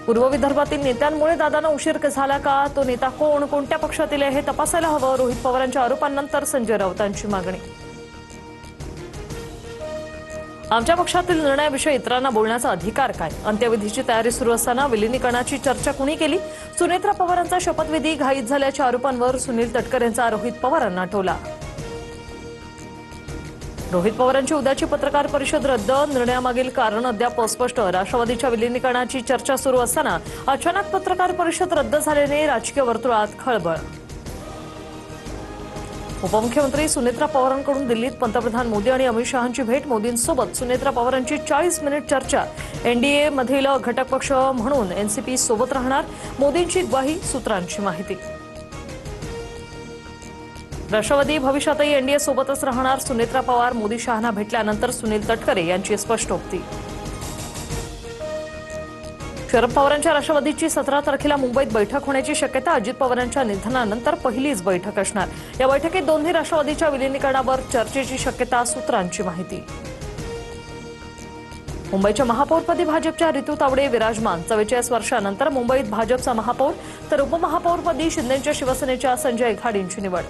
पूर्व विदर्भातील नेत्यांमुळे दादांना उशीर झाला का? तो नेता कोण, कोणत्या पक्षातील आहे हे तपासायला हवं. रोहित पवारांच्या आरोपांनंतर संजय राऊतांची मागणी. आमच्या पक्षातील निर्णयाविषयी इतरांना बोलण्याचा अधिकार काय? अंत्यविधीची तयारी सुरू असताना विलिनीकरणाची चर्चा कुणी केली? सुनेत्रा पवारांचा शपथविधी घाईत झाल्याच्या आरोपांवर सुनील तटकरे यांचा रोहित पवारांना टोला. रोहित पवारांची उद्याची पत्रकार परिषद रद्द, निर्णयामागील कारण अद्याप अस्पष्ट. राष्ट्रवादीच्या विलिनीकरणाची चर्चा सुरू असताना अचानक पत्रकार परिषद रद्द झाल्याने राजकीय वर्तुळात खळबळ. उपमुख्यमंत्री सुनेत्रा पवारांकडून दिल्लीत पंतप्रधान मोदी आणि अमित शहांची भेट. मोदींसोबत सुनेत्रा पवारांची 40 मिनिट चर्चा. एनडीए मधील घटक पक्ष म्हणून एनसीपी सोबत राहणार, मोदींची ग्वाही. सूत्रांची माहिती. राष्ट्रवादी भविष्यातही एनडीए सोबतच राहणार. सुनेत्रा पवार मोदी शहांना भेटल्यानंतर सुनील तटकरे यांची स्पष्टोक्ती. शरद पवारांच्या राष्ट्रवादीची 17 तारखेला मुंबईत बैठक होण्याची शक्यता. अजित पवारांच्या निधनानंतर पहिलीच बैठक असणार. या बैठकीत दोन्ही राष्ट्रवादीच्या विलिनीकरणावर चर्चेची शक्यता. सूत्रांची माहिती. मुंबईच्या महापौरपदी भाजपच्या रितू तावडे विराजमान. 44 वर्षांनंतर मुंबईत भाजपचा महापौर, तर उपमहापौरपदी शिंदेच्या शिवसेनेच्या संजय घाडींची निवड.